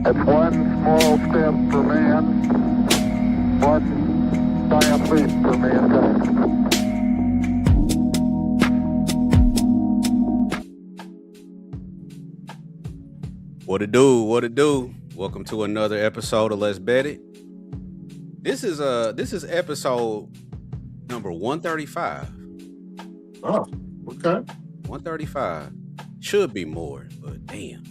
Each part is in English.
It's one small step for man, one giant leap for mankind. What it do? What it do? Welcome to another episode of Let's Bet It. This is episode number 135. Oh, okay. 135. Should be more, but damn.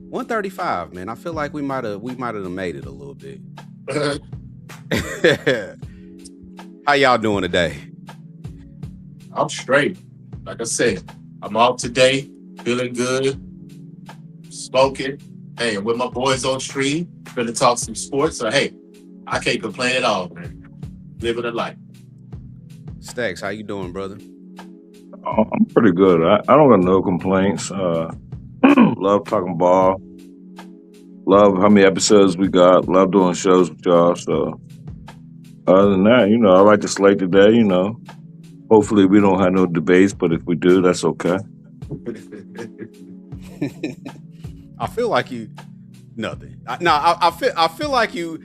135, man. I feel like we might have made it a little bit. How y'all doing today? I'm straight. Like I said, I'm out today, feeling good, smoking. Hey, with my boys on stream, gonna talk some sports. So hey, I can't complain at all, man. Living a life. Stacks, how you doing, brother? I'm pretty good. I don't got no complaints. Love talking ball. Love how many episodes we got. Love doing shows with y'all. So other than that, I like the slate today. Hopefully we don't have no debates, but if we do, that's okay. I feel like you nothing. I feel like you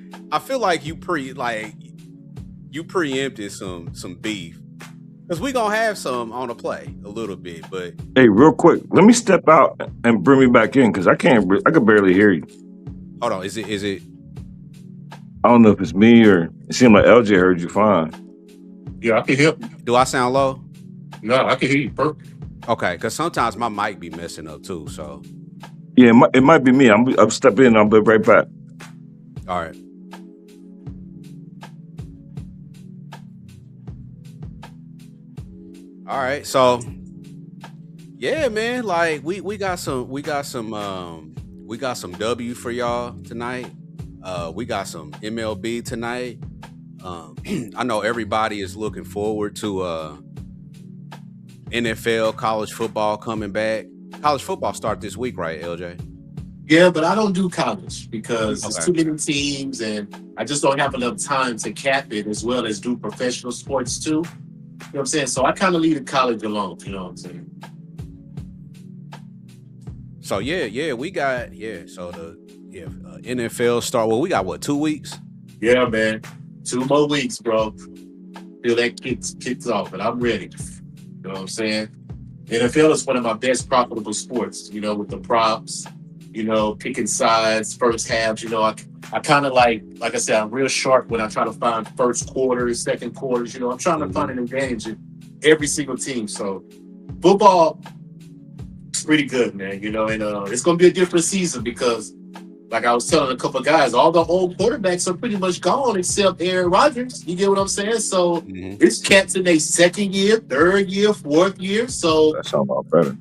preempted some beef. Because we gonna have some on the play a little bit, but Hey, real quick, let me step out and bring me back in because I could barely hear you. hold on, is it I don't know if it's me or it seemed like LJ heard you fine. Yeah, I can hear. do I sound low? No, I can hear you perfect. Okay, because sometimes my mic be messing up too. So Yeah, it might be me. I'm stepping in. I'll be right back. all right. All right, so yeah, man, like we got some W for y'all tonight. We got some MLB tonight. I know everybody is looking forward to NFL, college football coming back. College football start this week, right, LJ? Yeah, but I don't do college because there's Okay. too many teams and I just don't have enough time to cap it as well as do professional sports too. You know what I'm saying? So I kind of leave the college alone. You know what I'm saying? So we got So the NFL start. Well, we got what, 2 weeks? Yeah, man. 2 more weeks, bro. Till that kicks off, and I'm ready. You know what I'm saying? NFL is one of my best profitable sports, with the props, picking sides, first halves. I kind of like I said, I'm real sharp when I try to find first quarters, second quarters. I'm trying to find an advantage in every single team. So football is pretty good, man. And it's going to be a different season because, like I was telling a couple of guys, all the old quarterbacks are pretty much gone except Aaron Rodgers. You get what I'm saying? So it's cats in their second year, third year, fourth year. So That sounds a lot better.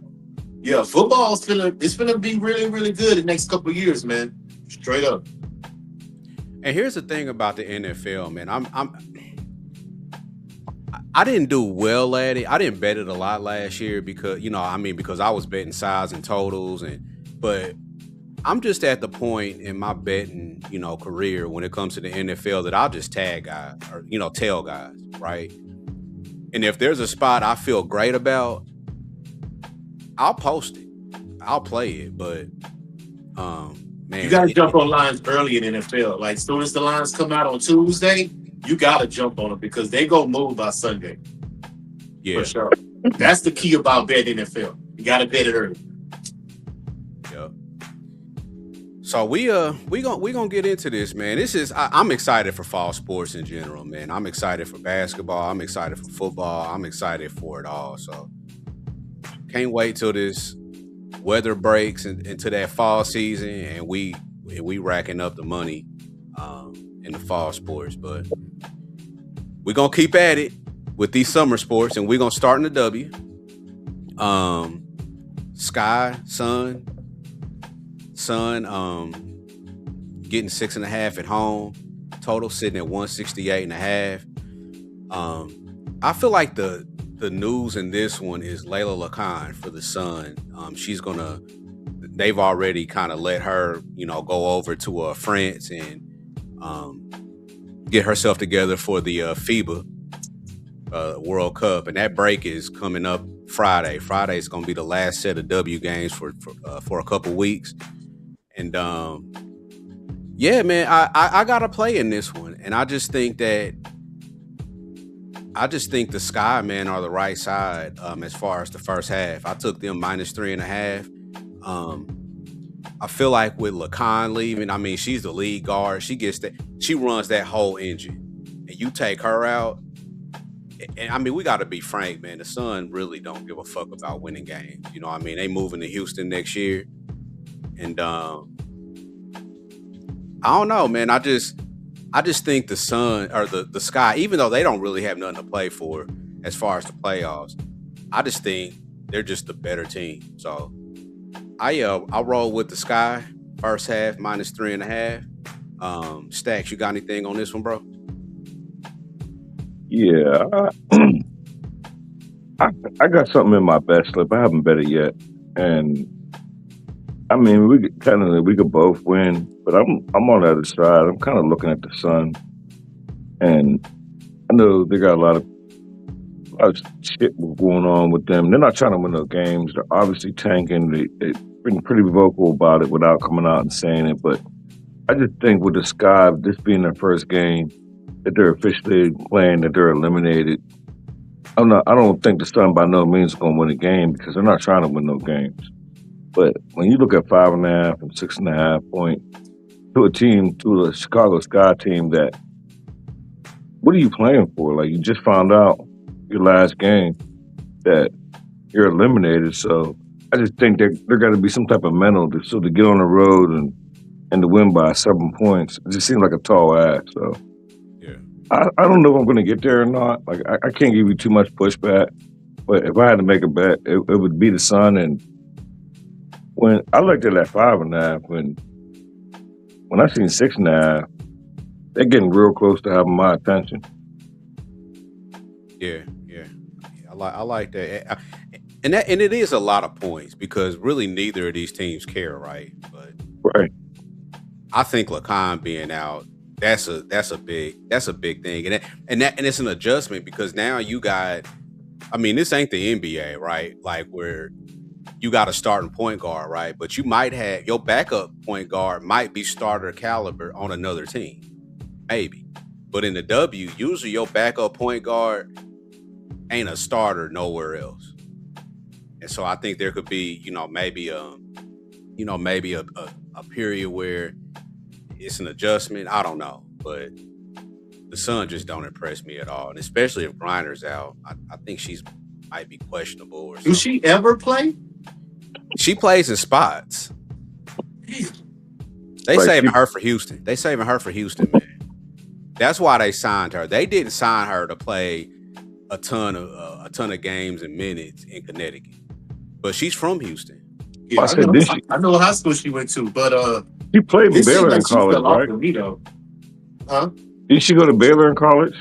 yeah, football's gonna be really, really good the next couple of years, man. Straight up. And here's the thing about the NFL, man. I didn't do well at it. I didn't bet it a lot last year because because I was betting sides and totals, but I'm just at the point in my betting, career when it comes to the NFL that I'll just tag guys or tell guys, right? And if there's a spot I feel great about, I'll post it. I'll play it, but man, You gotta jump on lines early in NFL. Like as soon as the lines come out on Tuesday, you gotta jump on them because they go move by Sunday. yeah. For sure. That's the key about betting NFL. You gotta bet it early. Yep. So we gonna get into this, man. I'm excited for fall sports in general, man. I'm excited for basketball. I'm excited for football. I'm excited for it all. So can't wait till this weather breaks into that fall season and we racking up the money in the fall sports. But we're gonna keep at it with these summer sports, and we're gonna start in the W. Sky, Sun, getting 6.5 at home. Total sitting at 168.5. I feel like the news in this one is Layla LeCon for the Sun. They've already kind of let her, go over to France and get herself together for the FIBA World Cup, and that break is coming up Friday. Friday is going to be the last set of W games for a couple weeks, and Yeah, man, I got to play in this one, and I just think the Sky man are the right side as far as the first half. I took them -3.5. Um, I feel like with Lacan leaving, I mean, she's the lead guard. She runs that whole engine, and you take her out. And I mean, we got to be frank, man. The Sun really don't give a fuck about winning games. You know what I mean? They moving to Houston next year, and I don't know, man. I just think the Sun or the Sky, even though they don't really have nothing to play for as far as the playoffs, I just think they're just the better team. So I roll with the Sky first half -3.5. Stacks, you got anything on this one, bro? Yeah, I got something in my bet slip. I haven't bet it yet, and I mean, we could both win, but I'm on the other side. I'm kind of looking at the Sun, and I know they got a lot of shit going on with them. They're not trying to win no games. They're obviously tanking. They've been pretty vocal about it without coming out and saying it. But I just think with the Sky, this being their first game, that they're officially playing, that they're eliminated. I don't think the Sun by no means is going to win a game because they're not trying to win no games. But when you look at 5.5 and 6.5 points to the Chicago Sky team, that what are you playing for? Like, you just found out your last game that you're eliminated. So I just think there got to be some type of mental to get on the road and to win by 7 points. It just seems like a tall ask. So Yeah. I don't know if I'm going to get there or not. Like, I can't give you too much pushback. But if I had to make a bet, it would be the Sun. And when I looked at that 5.5, when I seen 6.5, they're getting real close to having my attention. Yeah, yeah. I like that. And it is a lot of points because really neither of these teams care, right? But Right. I think Lacan being out, that's a big thing. And it's an adjustment because now you got, I mean, this ain't the NBA, right? Like where you got a starting point guard, right? But you might have your backup point guard might be starter caliber on another team. Maybe. But in the W, usually your backup point guard ain't a starter nowhere else. And so I think there could be, maybe a period where it's an adjustment. I don't know. But the Sun just don't impress me at all. And especially if Grinder's out. I think she's might be questionable or something. Do she ever play? She plays in spots. They Like, saving her for Houston. They saving her for Houston, man. That's why they signed her. They didn't sign her to play a ton of games and minutes in Connecticut, but she's from Houston. Yeah, I said, did she? I know what high school she went to, but She played it seemed Baylor in like she college, fell off right? to me though. Huh? Did she go to Baylor in college?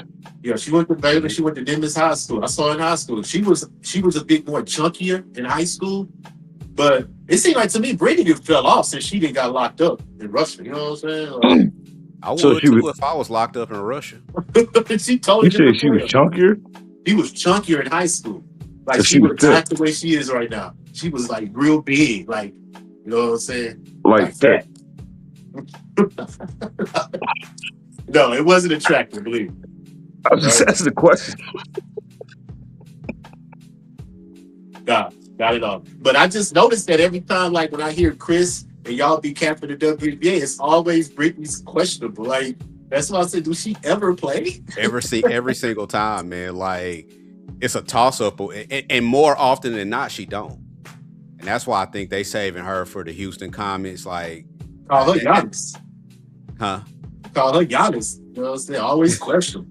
Yeah, she went to Baylor. She went to Dennis High School. I saw her in high school. She was a bit more chunkier in high school, but it seemed like to me Brady just fell off since she didn't got locked up in Russia. You know what I'm saying? I So would she too was. if I was locked up in Russia. Like, she told You you said she was chunkier, She was chunkier in high school. Like so she she was was thick, not the way she is right now. She was like real big, like you know what I'm saying? like Like thick. that. No, it wasn't attractive, believe me. I was just asking the question. Got it all. But I just noticed that every time, like when I hear Chris and y'all be capping the WNBA, it's always Britney's questionable. Like that's why I said, do she ever play? Every single time, man. Like it's a toss up, and more often than not, she don't. And that's why I think they saving her for the Houston Comets. Like, Call her Giannis. huh? Call her Giannis. You know what I'm saying? Always questionable.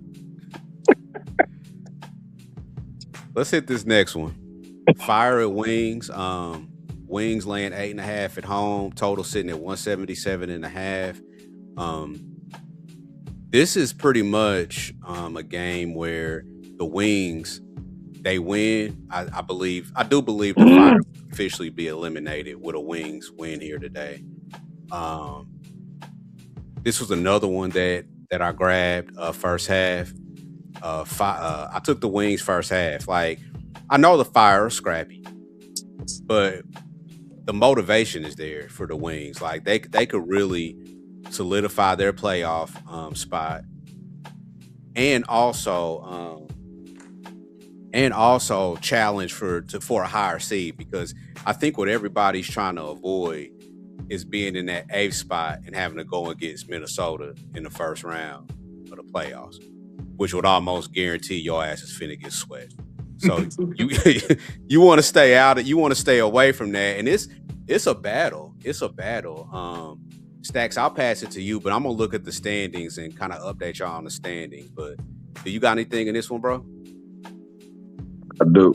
Let's hit this next one. Fire at Wings. Wings laying 8.5 at home. Total sitting at 177.5. This is pretty much a game where the Wings, they win. I do believe the Fire will officially be eliminated with a Wings win here today. This was another one that I grabbed first half. I took the Wings first half. Like, I know the Fire are scrappy, but the motivation is there for the Wings. Like they could really solidify their playoff spot, and also challenge for a higher seed, because I think what everybody's trying to avoid is being in that 8th spot and having to go against Minnesota in the first round of the playoffs, which would almost guarantee your ass is finna get swept. So you want to stay out. You want to stay away from that, and it's a battle. It's a battle. Stacks, I'll pass it to you, but I'm gonna look at the standings and kind of update y'all on the standings. But do you got anything in this one, bro? I do.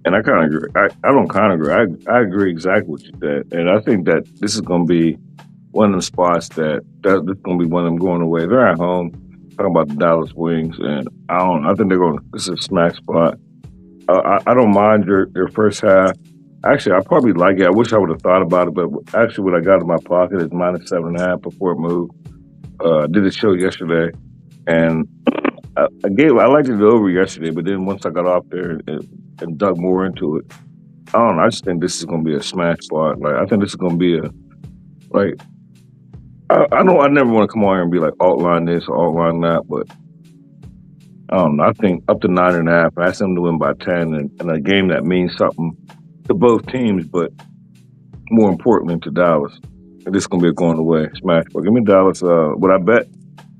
And I kind of agree. I don't kind of agree. I agree exactly what you said. And I think that this is going to be one of them spots that this is going to be one of them going away. They're at home, talking about the Dallas Wings, and I think they're going to, this is a smack spot. I don't mind your first half. Actually, I probably like it. I wish I would have thought about it, but actually what I got in my pocket is -7.5 before it moved. I did a show yesterday, and I liked it over yesterday, but then once I got off there and dug more into it, I don't know. I just think this is going to be a smash spot. Like, I think this is going to be I never want to come on here and be like outline this or outline that, but I don't know. I think up to 9.5. I asked them to win by 10, and a game that means something to both teams, but more importantly to Dallas. And this is going to be a going away smash spot. Give me Dallas. Would I bet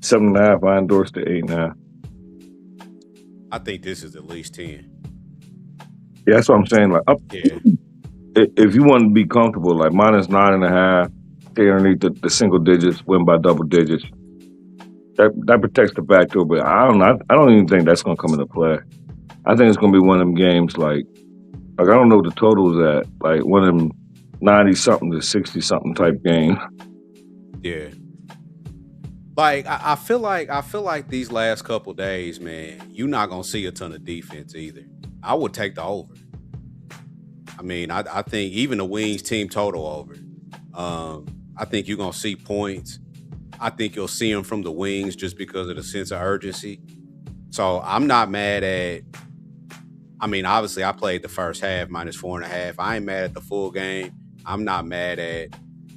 7.5? I endorsed the 8.5. I think this is at least 10. Yeah, that's what I'm saying. Like, up, Yeah. if you want to be comfortable, like -9.5, stay underneath the single digits, win by double digits. That protects the back door, but I don't know. I don't even think that's going to come into play. I think it's going to be one of them games like I don't know what the total is at, like one of them 90-something to 60-something type game. Yeah. Like I feel like these last couple days, man, you're not gonna see a ton of defense either. I would take the over. I mean, I think even the Wings team total over. I think you're gonna see points. I think you'll see them from the Wings just because of the sense of urgency. So I'm not mad at. I mean, obviously, I played the first half -4.5. I ain't mad at the full game. I'm not mad at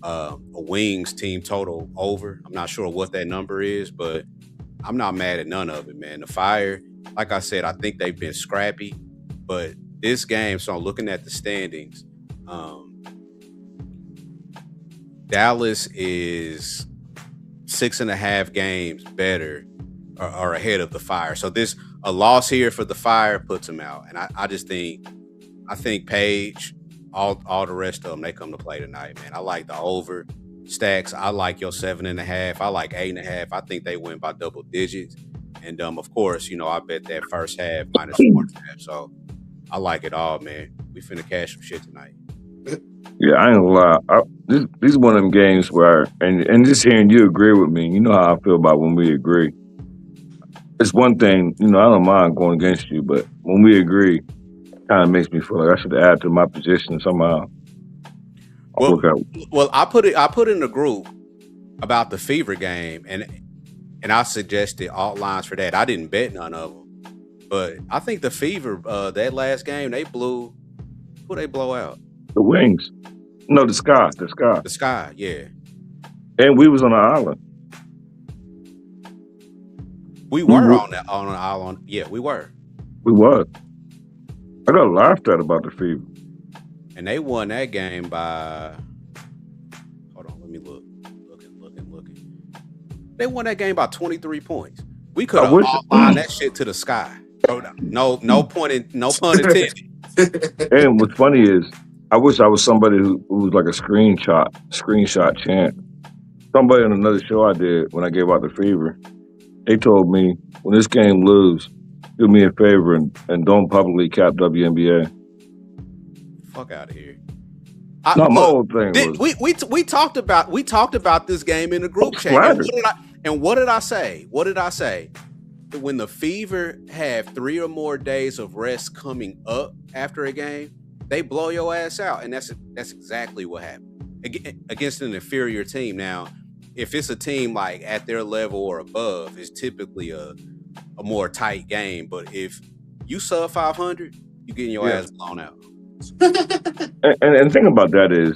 a Wings team total over. I'm not sure what that number is, but I'm not mad at none of it, man. The Fire, like I said, I think they've been scrappy, but this game, so I'm looking at the standings, Dallas is 6.5 games better or ahead of the Fire. So a loss here for the Fire puts them out. And I think Page, all the rest of them, they come to play tonight, man. I like the over. Stacks, I like your 7.5. I like 8.5. I think they win by double digits. And of course, I bet that first half -4.5. So I like it all, man. We finna cash some shit tonight. Yeah, I ain't gonna lie. This is one of them games where, and just hearing you agree with me, you know how I feel about when we agree. It's one thing, I don't mind going against you, but when we agree, it kind of makes me feel like I should add to my position somehow. Well, I put it in the group about the Fever game, and I suggested alt lines for that. I didn't bet none of them, but I think the Fever that last game who they blow out? The Wings. No, the Sky. The Sky, yeah. And we was on an island. We were on an island. Yeah, we were. We was. I got laughed at about the Fever. And they won that game by. Hold on, let me look. Looking. They won that game by 23 points. We could have outlined that shit to the Sky. No pun intended. And what's funny is, I wish I was somebody who was like a screenshot champ. Somebody on another show I did when I gave out the Fever, they told me, when this game lose, do me a favor and don't publicly cap WNBA. Fuck out of here. My whole thing was, we talked about this game in the group chat. And what did I say? When the Fever have 3 or more days of rest coming up after a game, they blow your ass out, and that's exactly what happened against an inferior team. Now, if it's a team like at their level or above, it's typically a more tight game. But if you sub 500, you're getting your ass blown out. And the thing about that is,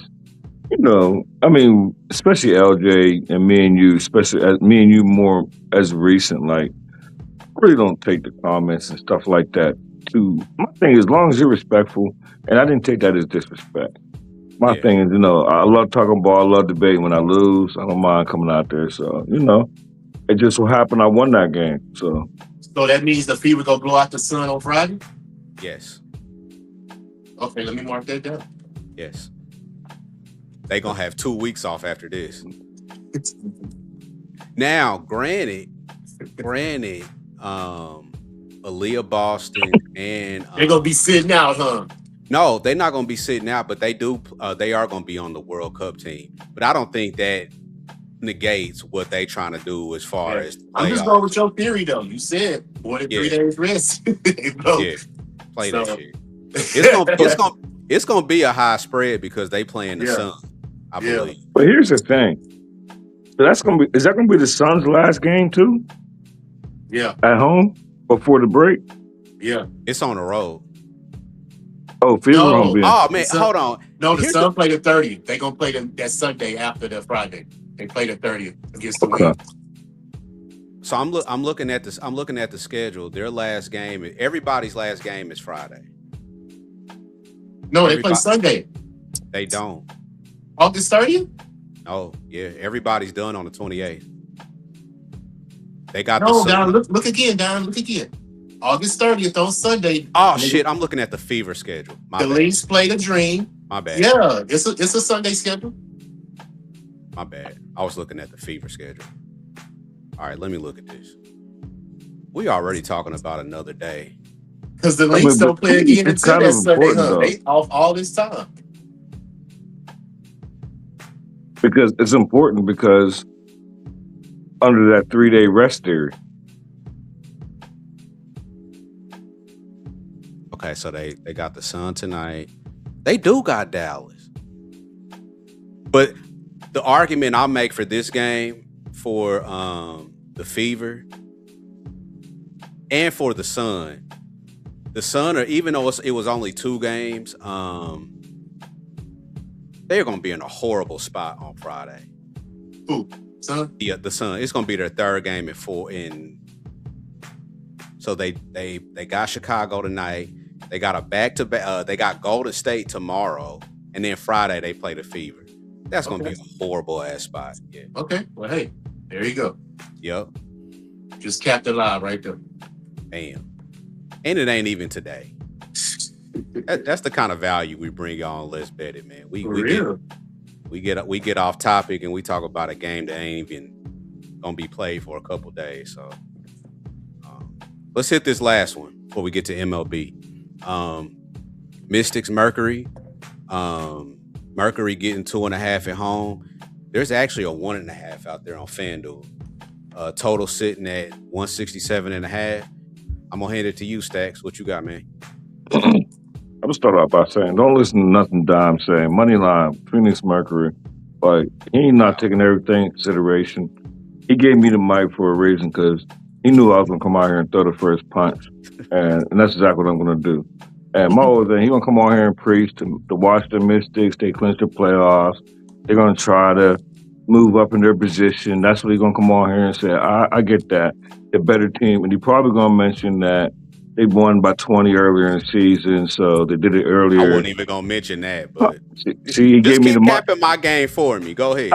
I mean, especially LJ and me and you, especially me and you more as recent, like, really don't take the comments and stuff like that too. My thing is, as long as you're respectful, and I didn't take that as disrespect. My Yeah. thing is, I love talking ball, I love debating. When I lose, I don't mind coming out there. So, it just so happened I won that game. So, So that means the Fever gonna blow out the Sun on Friday. Yes. Okay, let me mark that down. Yes. They gonna have 2 weeks off after this. Now, granted, Aaliyah Boston and They're gonna be sitting out, huh? no, they're not gonna be sitting out, but they are gonna be on the World Cup team. But I don't think that negates what they trying to do as far Yeah. as I'm just playoffs. going with your theory though. You said more than 3 Yeah. days rest. Bro. Yeah, play that So- shit. It's gonna be a high spread because they playing the Yeah. Sun, I Yeah. believe. but here's the thing. So is that gonna be the Suns' last game too Yeah, at home before the break? yeah. It's on the road. Oh, Fever No. gonna be. Oh man, So- hold on. No, the Here's Sun play the 30th. They gonna play that Sunday after the Friday. They play the 30th against the Okay. Wings. So I'm looking at this. I'm looking at the schedule. Their last game, everybody's last game is Friday. No, they play Everybody- Sunday. They don't. August 30th? Oh yeah, everybody's done on the 28th. They got the No, Sun. Don, look again, Don. Look again. August 30th on Sunday. Oh shit, I'm looking at the Fever schedule. My The bad. Lynx play the Dream. My bad. Yeah, it's a Sunday schedule. My bad. I was looking at the Fever schedule. All right, let me look at this. We already talking about another day. Because the I mean, Lynx don't but play again it's until kind that of Sunday. important, Huh? though. They off all this time. Because it's important because under that 3-day rest theory. Okay, so they got the Sun tonight. They do got Dallas. But the argument I'll make for this game for the Fever and for the Sun are, even though it was only 2 games, they're gonna be in a horrible spot on Friday. Son, Yeah, the Sun. It's gonna be their 3rd game in 4 in. So they got Chicago tonight. They got a back-to-back. They got Golden State tomorrow, and then Friday they play the Fever. That's gonna be a horrible ass spot. Yeah. okay. Well, hey, there you go. Yep. Just capped the lie right there. Bam. And it ain't even today. That's the kind of value we bring y'all on Let's Bet It, man. We get off topic and we talk about a game that ain't even gonna be played for a couple days. So let's hit this last one before we get to MLB. Mystics Mercury. Mercury getting 2.5 at home. There's actually a 1.5 out there on FanDuel. Total sitting at 167.5. I'm gonna hand it to you, Stacks. What you got, man? I'm gonna start off by saying, don't listen to nothing Dime saying. Money line, Phoenix Mercury. Like, he ain't not taking everything in consideration. He gave me the mic for a reason because he knew I was gonna come out here and throw the first punch, and that's exactly what I'm gonna do. And my whole thing, he gonna come out here and preach to watch the Mystics. They clinch the playoffs. They're gonna try to move up in their position. That's what he's gonna come on here and say. I get that. The better team, and he probably gonna mention that they won by 20 earlier in the season, so they did it I earlier. wasn't even gonna mention that, but See, he just gave me keep the mic. capping my game for me. Go ahead.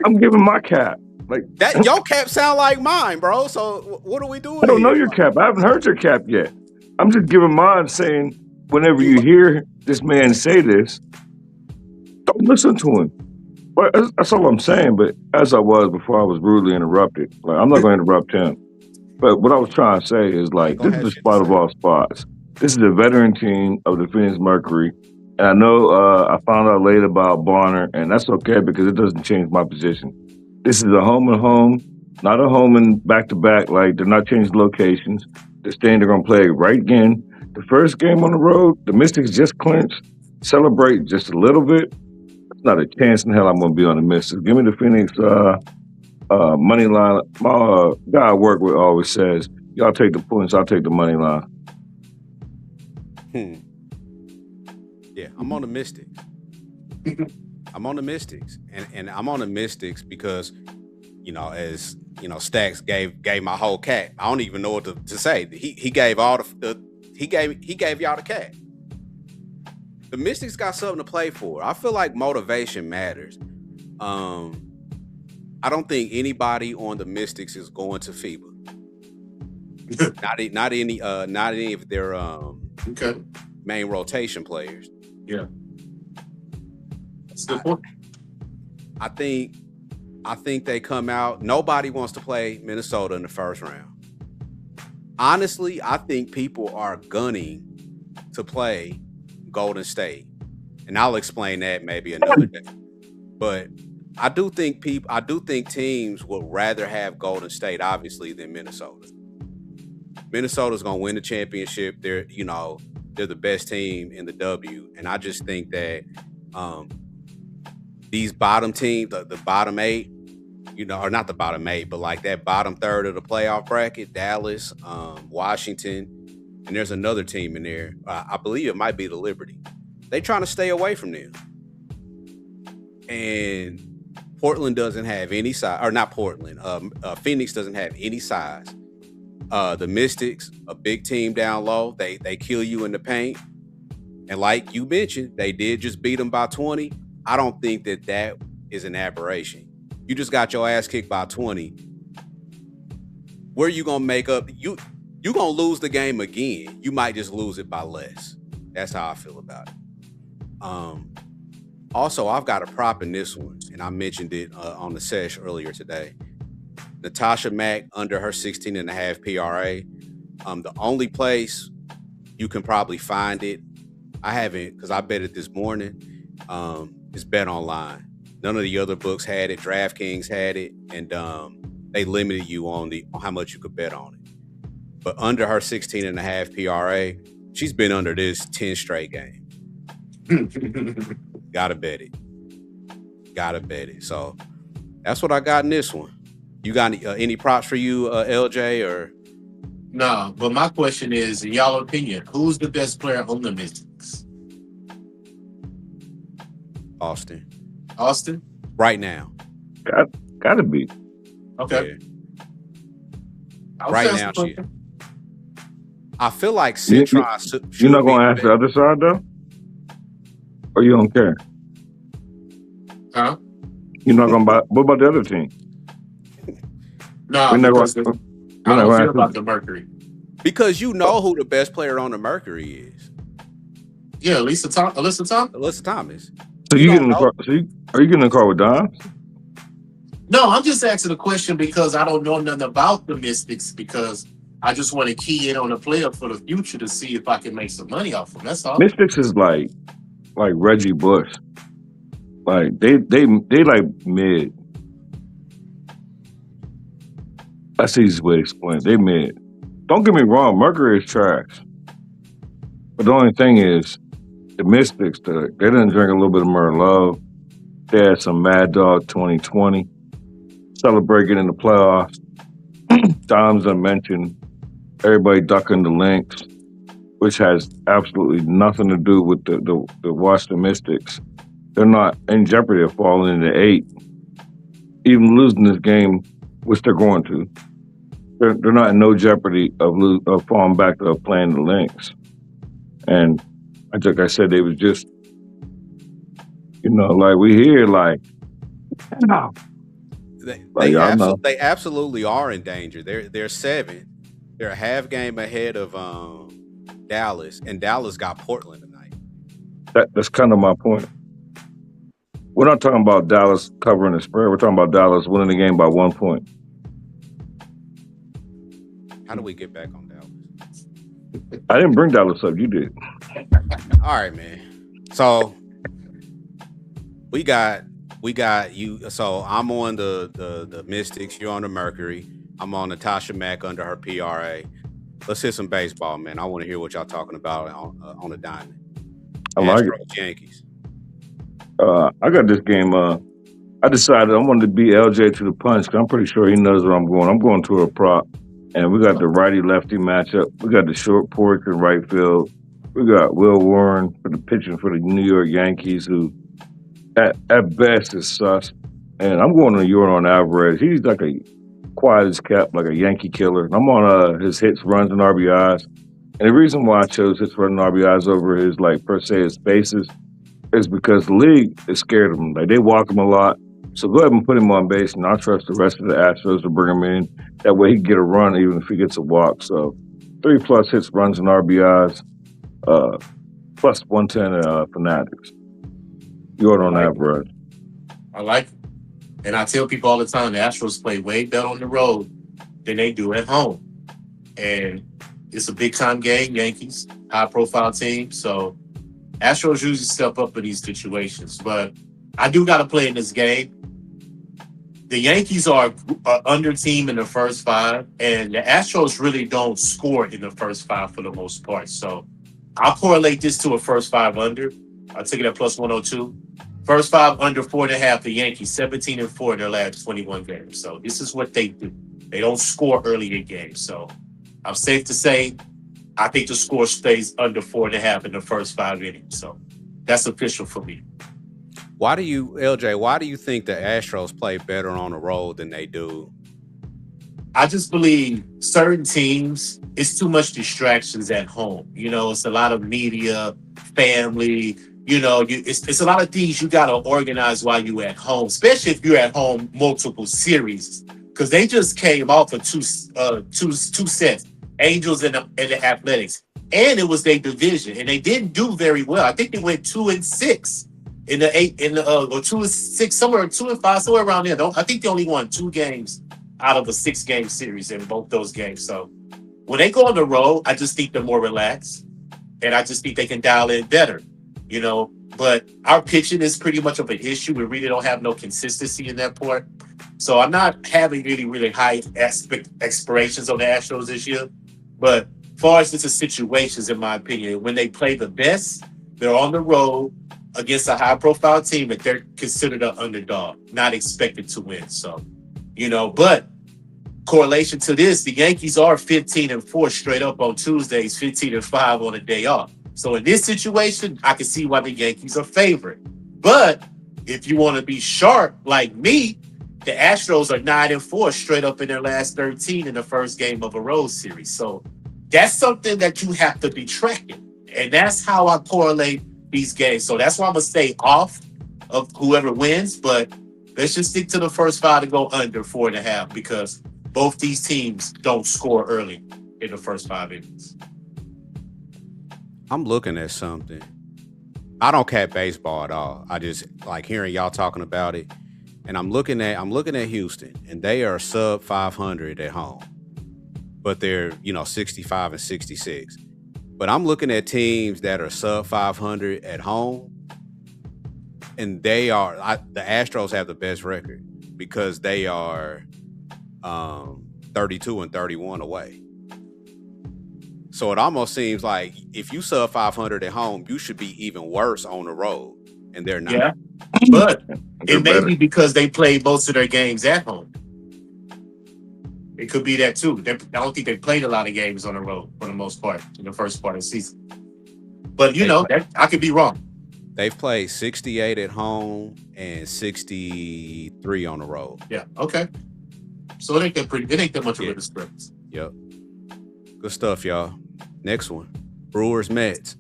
I'm giving my cap. Like, That your cap sound like mine, bro. So what are we doing? I don't know here? your cap. I haven't heard your cap yet. I'm just giving mine, saying whenever you hear this man say this, don't listen to him. But that's all I'm saying. But as I was before, I was rudely interrupted. Like, I'm not going to interrupt him. But what I was trying to say is, like, Go this ahead, is the shit spot to of say. all spots. This is a veteran team of the Phoenix Mercury. And I know I found out later about Barner, and that's okay because it doesn't change my position. This is a home and home, not a home and back-to-back. Like, they're not changing locations. They're staying, they're going to play right again. The first game on the road, the Mystics just clinched. Celebrate just a little bit. There's not a chance in hell I'm going to be on the Mystics. Give me the Phoenix money line. My guy I work with always says, y'all take the points, I'll take the money line. Yeah, I'm on the Mystics. I'm on the Mystics, and I'm on the Mystics because as Stacks gave my whole cat. I don't even know what to say. He gave all he gave y'all the cat. The Mystics got something to play for. I feel like motivation matters. I don't think anybody on the Mystics is going to FIBA. not any of their Okay. main rotation players. Yeah. That's a good point. I think they come out. Nobody wants to play Minnesota in the first round. Honestly, I think people are gunning to play Golden State, and I'll explain that maybe another day. But I do think teams would rather have Golden State, obviously, than Minnesota. Minnesota's gonna win the championship. They're the best team in the W, and I just think that these bottom teams, the bottom 8, or not the bottom 8, but like that bottom third of the playoff bracket, Dallas, Washington, and there's another team in there. I believe it might be the Liberty. They trying to stay away from them. And Portland doesn't have any size, or not Portland. Phoenix doesn't have any size. The Mystics, a big team down low, they kill you in the paint. And like you mentioned, they did just beat them by 20. I don't think that is an aberration. You just got your ass kicked by 20. Where you gonna make up? You gonna lose the game again. You might just lose it by less. That's how I feel about it. Also, I've got a prop in this one, and I mentioned it on the sesh earlier today. Natasha Mack under her 16.5 PRA. The only place you can probably find it, I haven't, because I bet it this morning, is Bet Online. None of the other books had it. DraftKings had it, and they limited you on how much you could bet on it. But under her 16.5 PRA, she's been under this 10 straight games. Gotta bet it. So that's what I got in this one. You got any props for you, LJ, or? No, but my question is, in y'all opinion, who's the best player on the Mystics? Austin. Right now. Gotta be. Okay. Yeah. Right now, I feel like Citron. You're not gonna ask the other side though, or you don't care? Huh? You're not gonna buy. What about the other team? No, We're not because gonna- I don't we're feel not about the Mercury. Because you know who the best player on the Mercury is. Yeah, Alyssa Thomas. So You you don't getting in the know. car? So are you getting in the car with Don? No, I'm just asking a question because I don't know nothing about the Mystics, because I just want to key in on a player for the future to see if I can make some money off them. That's all. Mystics is like Reggie Bush. Like they like mid. That's the easiest way to explain it. They mid. Don't get me wrong, Mercury is trash. But the only thing is, the Mystics, they didn't drink a little bit of Merlot. They had some Mad Dog 2020. Celebrating in the playoffs. Dom's I mentioned, everybody ducking the Lynx, which has absolutely nothing to do with the Washington Mystics. They're not in jeopardy of falling into 8. Even losing this game, which they're going to. They're not in no jeopardy of falling back to playing the Lynx. And I think I said they was just, like we hear They absolutely are in danger. They're 7. They're a half game ahead of Dallas, and Dallas got Portland tonight. That's kind of my point. We're not talking about Dallas covering the spread. We're talking about Dallas winning the game by 1 point. How do we get back on Dallas? I didn't bring Dallas up. You did. All right, man. So we got you. So I'm on the Mystics. You're on the Mercury. I'm on Natasha Mack under her PRA. Let's hit some baseball, man. I want to hear what y'all talking about on the diamond. I like it. Astros, Yankees. I got this game. I decided I wanted to beat LJ to the punch because I'm pretty sure he knows where I'm going. I'm going to a prop. And we got the righty-lefty matchup. We got the short porch in right field. We got Will Warren for the pitching for the New York Yankees, who At best, it's sus. And I'm going to Yordan Alvarez. He's like a quiet as kept, like a Yankee killer. And I'm on his hits, runs, and RBIs. And the reason why I chose hits, runs, and RBIs over his per se his bases is because the league is scared of him. Like they walk him a lot. So go ahead and put him on base, and I'll trust the rest of the Astros to bring him in. That way he can get a run even if he gets a walk. So 3+ hits, runs, and RBIs, plus 110 Fanatics. Yordan Alvarez. I like it. And I tell people all the time, the Astros play way better on the road than they do at home. And it's a big-time game, Yankees, high-profile team. So Astros usually step up in these situations. But I do got to play in this game. The Yankees are an under team in the first 5, and the Astros really don't score in the first 5 for the most part. So I'll correlate this to a first 5 under. I'll take it at plus 102. First 5 under 4.5. The Yankees 17-4 in their last 21 games. So this is what they do. They don't score early in games. So I'm safe to say I think the score stays under 4.5 in the first 5 innings. So that's official for me. Why do you think the Astros play better on the road than they do? I just believe certain teams, it's too much distractions at home. You know, it's a lot of media, family. You know, it's a lot of things you got to organize while you're at home, especially if you're at home multiple series, because they just came off of two sets, Angels and the Athletics, and it was their division, and they didn't do very well. I think they went 2-6 in the 8 or 2-6, somewhere 2-5, somewhere around there. I think they only won 2 games out of a 6-game series in both those games. So when they go on the road, I just think they're more relaxed, and I just think they can dial in better. You know, but our pitching is pretty much of an issue. We really don't have no consistency in that part. So I'm not having really high aspirations on the Astros this year. But as far as the situations, in my opinion, when they play the best, they're on the road against a high-profile team that they're considered an underdog, not expected to win. So, you know, but correlation to this, the Yankees are 15-4 straight up on Tuesdays, 15-5 on a day off. So in this situation, I can see why the Yankees are favored. But if you want to be sharp like me, the Astros are 9-4 straight up in their last 13 in the first game of a road series. So that's something that you have to be tracking. And that's how I correlate these games. So that's why I'm going to stay off of whoever wins. But let's just stick to the first 5 to go under 4.5, because both these teams don't score early in the first 5 innings. I'm looking at something. I don't cap baseball at all. I just like hearing y'all talking about it. And I'm looking at Houston, and they are sub 500 at home. But they're, 65 and 66. But I'm looking at teams that are sub 500 at home, and the Astros have the best record because they are 32 and 31 away. So it almost seems like if you sub 500 at home, you should be even worse on the road, and they're not. Yeah, but it may be because they play most of their games at home. It could be that too. I don't think they played a lot of games on the road for the most part in the first part of the season. But I could be wrong. They've played 68 at home and 63 on the road. Yeah. Okay. So it ain't that much of a discrepancy. Yep. Good stuff, y'all. Next one, Brewers Mets.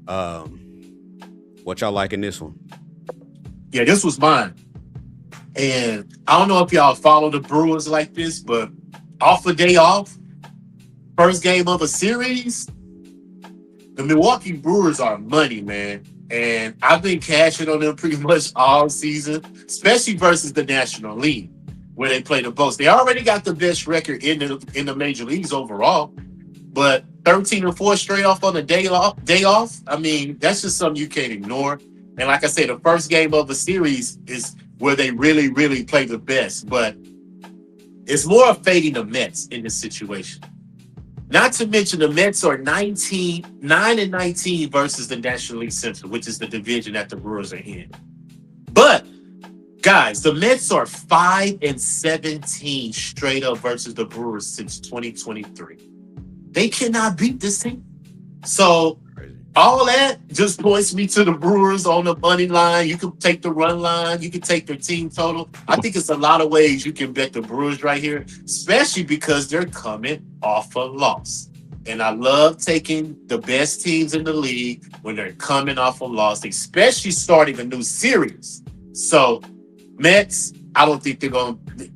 What y'all like in this one? Yeah, this was mine. And I don't know if y'all follow the Brewers like this, but off a day off, first game of a series, the Milwaukee Brewers are money, man. And I've been cashing on them pretty much all season, especially versus the National League, where they play the most. They already got the best record in the major leagues overall, but 13-4 straight off on a day off. I mean, that's just something you can't ignore. And like I said, the first game of a series is where they really, really play the best. But it's more of fading the Mets in this situation. Not to mention the Mets are 9-19 versus the National League Central, which is the division that the Brewers are in. But guys, the Mets are 5-17 straight up versus the Brewers since 2023. They cannot beat this team. So all that just points me to the Brewers on the money line. You can take the run line. You can take their team total. I think it's a lot of ways you can bet the Brewers right here, especially because they're coming off a loss. And I love taking the best teams in the league when they're coming off a loss, especially starting a new series. So, Mets, I don't think they're going to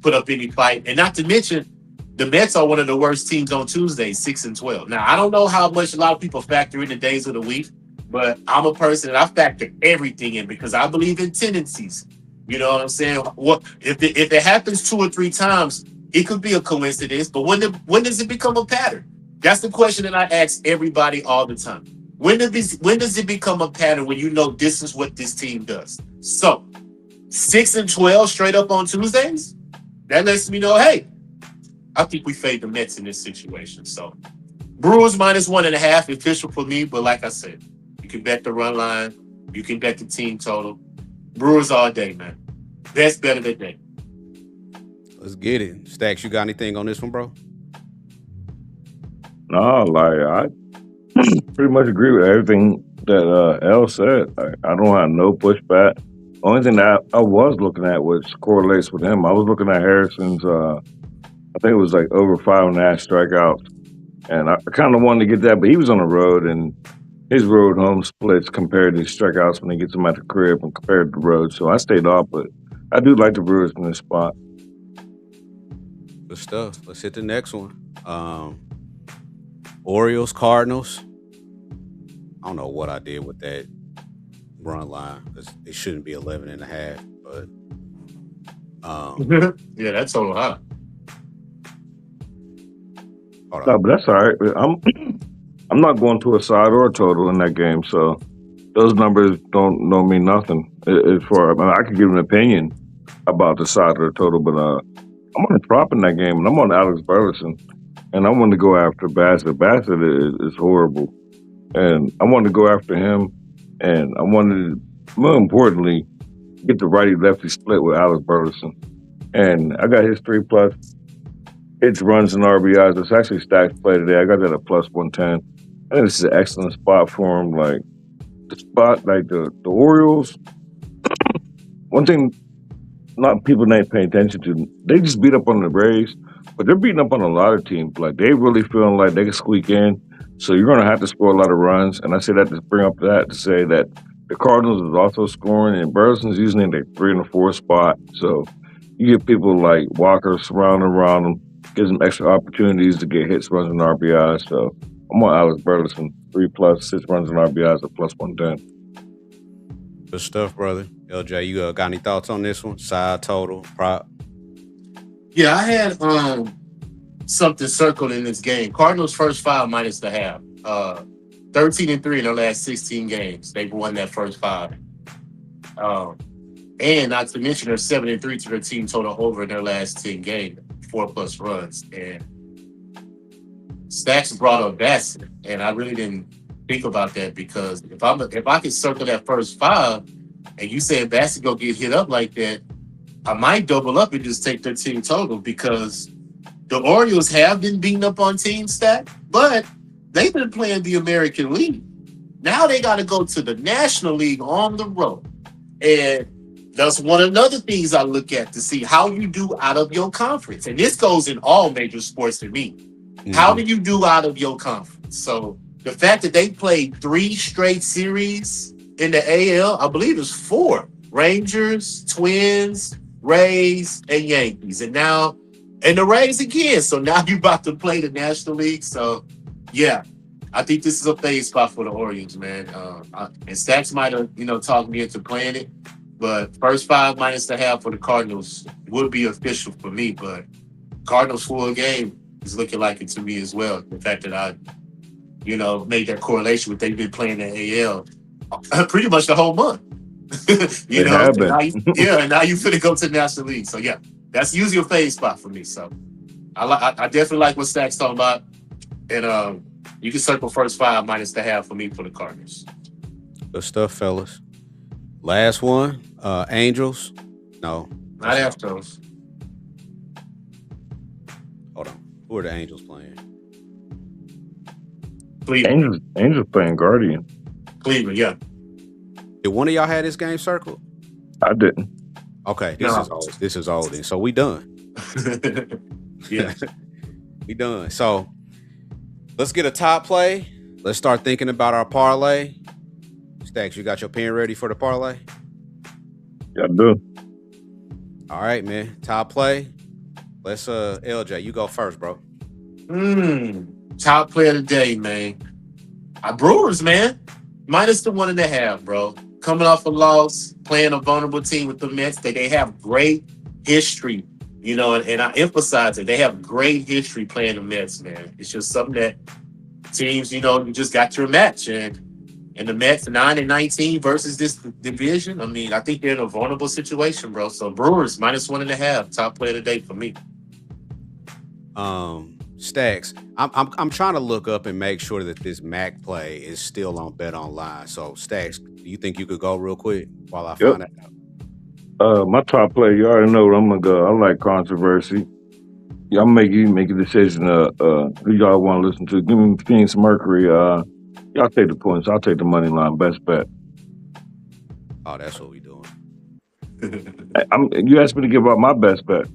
put up any fight. And not to mention, the Mets are one of the worst teams on Tuesday, 6-12. Now, I don't know how much a lot of people factor in the days of the week, but I'm a person that I factor everything in because I believe in tendencies. You know what I'm saying? What if it happens 2 or 3 times, it could be a coincidence, but when does it become a pattern? That's the question that I ask everybody all the time. When does it become a pattern when you know this is what this team does? So 6-12 straight up on Tuesdays, that lets me know, hey, I think we fade the Mets in this situation. So Brewers -1.5 official for me, but like I said, you can bet the run line, you can bet the team total. Brewers all day, man. Best bet of the day. Let's get it. Stacks, you got anything on this one, bro? No, like I pretty much agree with everything that L said. I don't have no pushback. Only thing that I was looking at, which correlates with him, I was looking at Harrison's. I think it was like over 5.5 strikeouts, and I kind of wanted to get that, but he was on the road, and his road home splits compared to his strikeouts when he gets them at the crib and compared to the road. So I stayed off, but I do like the Brewers in this spot. Good stuff. Let's hit the next one. Orioles, Cardinals. I don't know what I did with that run line because it shouldn't be 11.5, but Yeah, that's total high. hold No, on. but that's all right. I'm not going to a side or a total in that game, so those numbers don't mean nothing. I could give an opinion about the side or the total, but I'm on a prop in that game, and I'm on Alex Burleson, and I want to go after Bassett. Bassett is horrible, and I wanted to go after him, and I wanted to, more importantly, get the righty-lefty split with Alex Burleson. And I got his 3+ hits, runs, and RBIs. It's actually stacked play today. I got that at +110. I think this is an excellent spot for him. Like the spot, like the Orioles. One thing not people ain't paying attention to, they just beat up on the Braves, but they're beating up on a lot of teams. Like they really feeling like they can squeak in. So you're gonna have to score a lot of runs. And I say that to bring up that to say that the Cardinals is also scoring, and Burleson's usually in the 3 and 4 spot. So you get people like Walker surrounding around them, gives them extra opportunities to get hits, runs, and RBIs. So I'm on Alex Burleson, 3+, 6 runs and RBIs at +110. Good stuff, brother. LJ, you got any thoughts on this one? Side, total, prop? Yeah, I had something circled in this game. Cardinals first 5 minus the half. 13-3 in their last 16 games. They've won that first 5. And not to mention they're 7-3 to their team total over in their last 10 games, 4+ runs. And Stacks brought up Bassett, and I really didn't think about that because if I could circle that first 5, and you said Bassett go get hit up like that, I might double up and just take their team total because the Orioles have been beating up on teams, Stack, but they've been playing the American League. Now they got to go to the National League on the road, and that's one of the other things I look at to see how you do out of your conference. And this goes in all major sports to me. Mm-hmm. How do you do out of your conference? So the fact that they played 3 straight series in the AL, I believe it's 4. Rangers, Twins, Rays, and Yankees. And the Rays again. So now you're about to play the National League. So, yeah, I think this is a phase spot for the Orioles, man. And Stacks might have, talked me into playing it. But first 5 minus the half for the Cardinals would be official for me. But Cardinals full game is looking like it to me as well. The fact that I, made that correlation with they've been playing the AL pretty much the whole month. They have been. And now you finna go to the National League. So, yeah, that's usually a phase spot for me. So I definitely like what Stack's talking about. And you can circle first 5 minus the half for me for the Cardinals. Good stuff, fellas. Last one, Angels. No. Not Astros. Hold on. Who are the Angels playing? Cleveland. Angels playing Guardian. Cleveland, yeah. Did one of y'all had this game circled? I didn't. Okay, this No. is old. This is old. And so we done. Yeah. We done. So let's get a top play. Let's start thinking about our parlay. Stacks, you got your pen ready for the parlay? Yeah, I do. All right, man. Top play. Let's LJ, you go first, bro. Top player of the day, man. Brewers, man. Minus the 1.5, bro. Coming off a loss, playing a vulnerable team with the Mets. They have great history, you know, and I emphasize it. They have great history playing the Mets, man. It's just something that teams, you know, you just got your match. And the Mets 9-19 versus this division. I mean, I think they're in a vulnerable situation, bro. So Brewers minus 1.5, top player of the day for me. Stacks, I'm trying to look up and make sure that this Mac play is still on Bet Online. So Stacks, do you think you could go real quick while I find that out? My top player, you already know where I'm gonna go. I like controversy. Y'all make a decision. Who y'all want to listen to? Give me Phoenix Mercury. Y'all take the points. I'll take the money line. Best bet. Oh, that's what we doing. You asked me to give out my best bet.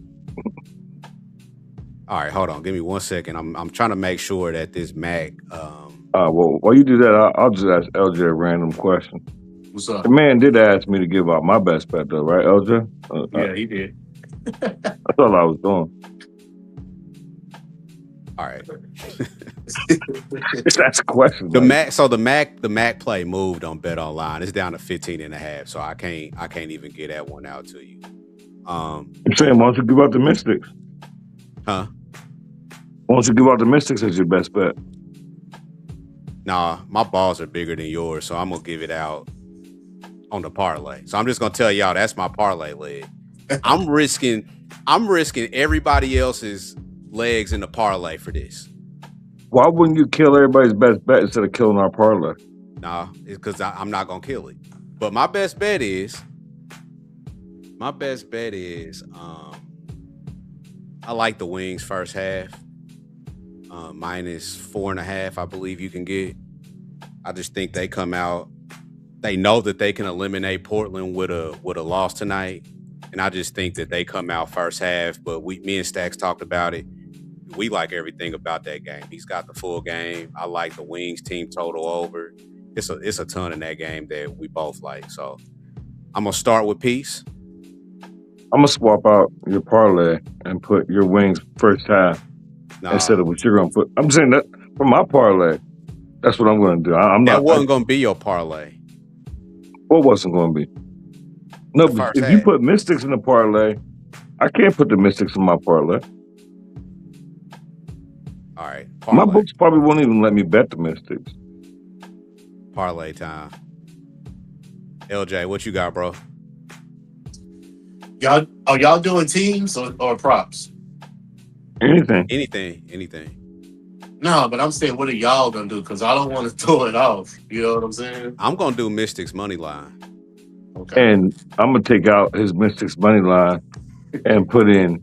All right, hold on. Give me 1 second. I'm trying to make sure that this Mac. Well, while you do that, I'll just ask LJ a random question. What's up? The man did ask me to give out my best bet, though, right, LJ? Yeah, he did. That's all I was doing. All right. That's a question. The Mac play moved on Bet Online. It's down to 15.5. So I can't even get that one out to you. I'm saying, why don't you give out the Mystics? Huh? Why don't you give out the Mystics as your best bet? Nah, my balls are bigger than yours, so I'm gonna give it out on the parlay. So I'm just gonna tell y'all that's my parlay leg. I'm risking everybody else's legs in the parlay for this. Why wouldn't you kill everybody's best bet instead of killing our parlay? Nah, it's because I'm not gonna kill it. But my best bet is I like the Wings first half. Minus 4.5, I believe you can get. I just think they come out. They know that they can eliminate Portland with a loss tonight, and I just think that they come out first half. But me and Stacks talked about it. We like everything about that game. He's got the full game. I like the Wings team total over. It's a ton in that game that we both like. So I'm gonna start with Peace. I'm gonna swap out your parlay and put your Wings first half instead of what you're gonna put. I'm saying that for my parlay, that's what I'm gonna do. That wasn't gonna be your parlay. What wasn't gonna be? No, but if you put Mystics in the parlay, I can't put the Mystics in my parlay. All right, my books probably won't even let me bet the Mystics. Parlay time. LJ, what you got, bro? Y'all doing teams or props? Anything. No, but I'm saying, what are y'all gonna do? Because I don't want to throw it off. You know what I'm saying? I'm gonna do Mystics money line. Okay. And I'm gonna take out his Mystics money line and put in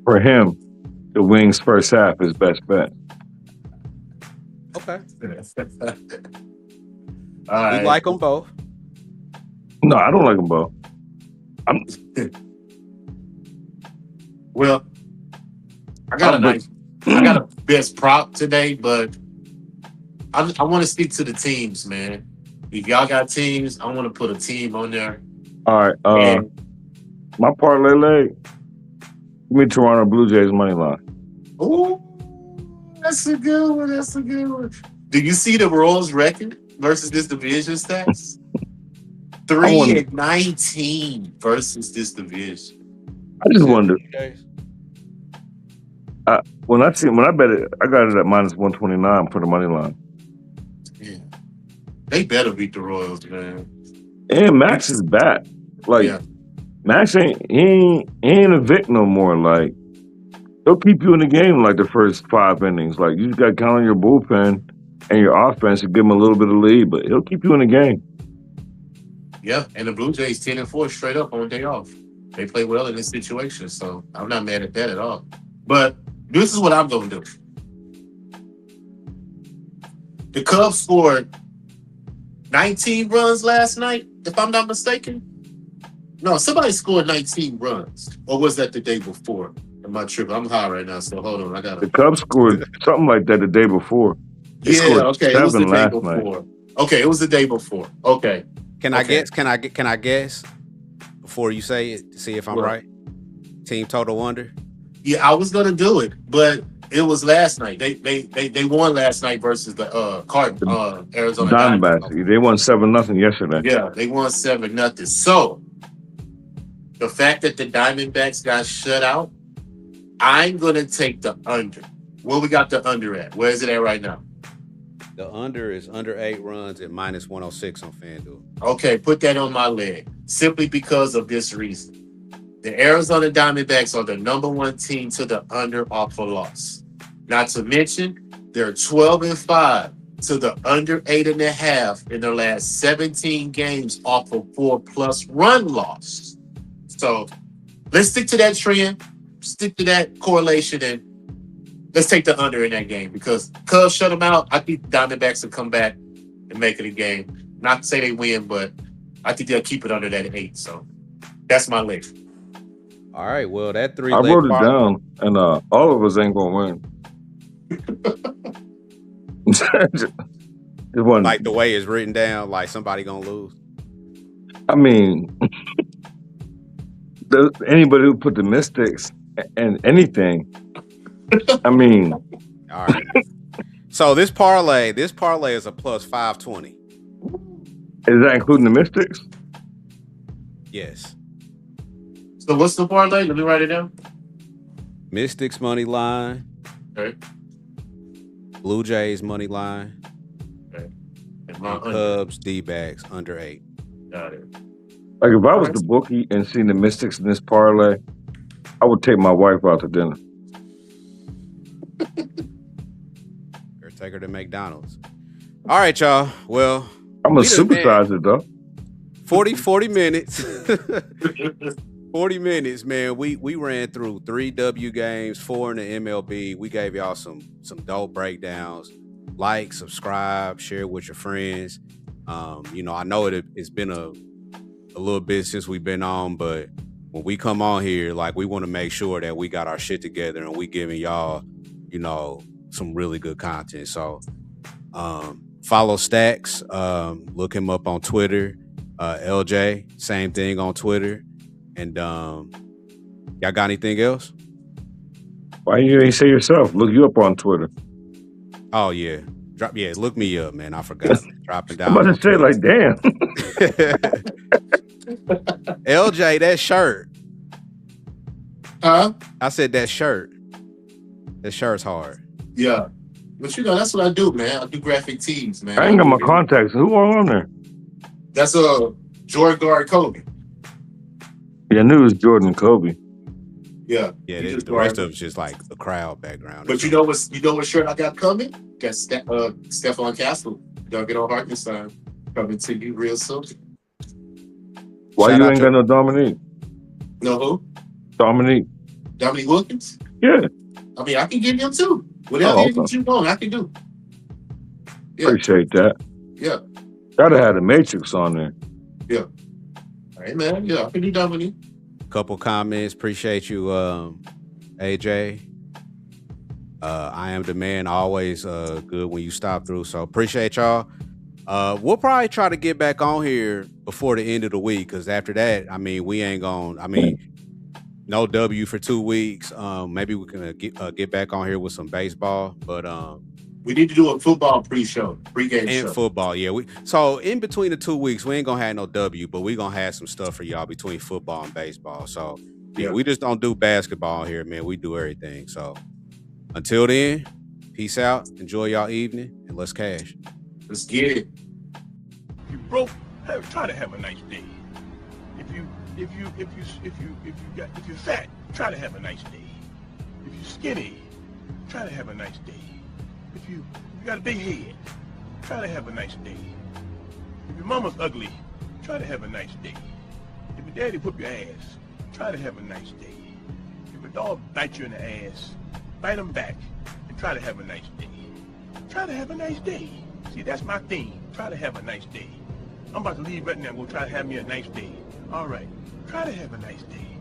for him the Wings first half his best bet. Okay. All right. We like them both. No, I don't like them both. Well, I got a best prop today, but I want to stick to the teams, man. If y'all got teams, I want to put a team on there. All right. My parlay leg, give me Toronto Blue Jays money line. Ooh, that's a good one. Do you see the Royals record versus this division stats? 3-19 versus this division. I just wonder. When I bet it, I got it at minus 129 for the money line. Yeah. They better beat the Royals, man. And Max is back. Max ain't a Vic no more. Like, he'll keep you in the game like the first 5 innings. Like, you just got to count on your bullpen and your offense to give him a little bit of lead, but he'll keep you in the game. Yeah, and the Blue Jays 10-4 straight up on day off. They play well in this situation, so I'm not mad at that at all. But this is what I'm going to do. The Cubs scored 19 runs last night, if I'm not mistaken. No, somebody scored 19 runs. Or was that the day before? Am I tripping? I'm high right now, so hold on. I got The to. Cubs scored something like that the day before. They Yeah, scored okay. It was the 7 day last before. night. Okay, it was the day before. Okay. Can I Okay. guess? Can I guess before you say it to see if I'm What? right? Team total under. Yeah, I was gonna do it, but it was last night. They won last night versus the Arizona Diamondbacks. Diamondbacks. They won 7-0 yesterday. Yeah, they won 7-0. So the fact that the Diamondbacks got shut out, I'm gonna take the under. Where we got the under at? Where is it at right now? The under is under 8 runs at -106 on FanDuel. Okay, put that on my leg. Simply because of this reason. The Arizona Diamondbacks are the number 1 team to the under off a loss. Not to mention, they're 12-5 to the under 8.5 in their last 17 games off a 4+ run loss. So let's stick to that trend, stick to that correlation, and let's take the under in that game because Cubs shut them out. I think the Diamondbacks will come back and make it a game. Not to say they win, but I think they'll keep it under that 8. So that's my leg. All right. Well, that 3 I wrote it down, and all of us ain't gonna win. It wasn't. like the way it's written down, like somebody gonna lose. I mean, anybody who put the Mystics and anything. I mean, All right. So this parlay is a +520. is that including the Mystics? Yes. So what's the parlay? Let me write it down. Mystics money line, Okay. Blue Jays money line, And my and under. Cubs D-backs under 8. Got it. Like if I was the bookie and seen the Mystics in this parlay, I would take my wife out to dinner. Or take her to McDonald's. All right, y'all. Well, I'm gonna We done supersize it though. 40 minutes. 40 minutes, man. We ran through 3 W games, 4 in the MLB. We gave y'all some dope breakdowns. Like, subscribe, share with your friends. I know it's been a little bit since we've been on, but when we come on here, like, we want to make sure that we got our shit together and we giving y'all, some really good content. So follow Stacks. Look him up on Twitter. LJ, same thing on Twitter. And y'all got anything else? Why you ain't say yourself? Look you up on Twitter. Oh yeah. Look me up, man. I forgot. Dropping down. I'm about to say, like, damn. LJ, that shirt. Huh? I said that shirt. That shirt's hard. Yeah. But that's what I do, man. I do graphic tees, man. I ain't got my contacts. Who are on there? That's Jordan Guard Kobe. Yeah, I knew it was Jordan and Kobe. Yeah. Yeah, He just the rest guard- of it's just like a crowd background. But you know what shirt I got coming? Got Stephon Castle, Duncan Hartenstein coming to you real soon. Why Shout you out ain't to- got no Dominique? No who? Dominique. Dominique Wilkins? Yeah, I mean, I can give him too. Whatever Oh, it is you want, I can do. Yeah. appreciate that. Yeah. Gotta have the Matrix on there. Hey, man. Yeah, I can do Dominique. Couple comments. Appreciate you, AJ. I am the man. Always good when you stop through. So appreciate y'all. We'll probably try to get back on here before the end of the week because after that, we ain't going. No W for 2 weeks. Maybe we can get back on here with some baseball, but We need to do a football pregame and show. football. Yeah, so in between the 2 weeks, we ain't gonna have no W, but we gonna have some stuff for y'all between football and baseball. So yeah, we just don't do basketball here, man. We do everything. So until then, peace out. Enjoy y'all evening, and let's cash. Let's get it. You broke, try to have a nice day. If you're fat, try to have a nice day. If you're skinny, try to have a nice day. If you got a big head, try to have a nice day. If your mama's ugly, try to have a nice day. If your daddy whoop your ass, try to have a nice day. If a dog bites you in the ass, bite him back and try to have a nice day. Try to have a nice day. See, that's my theme. Try to have a nice day. I'm about to leave right now. I'm going to try to have me a nice day. All right. Try to have a nice day.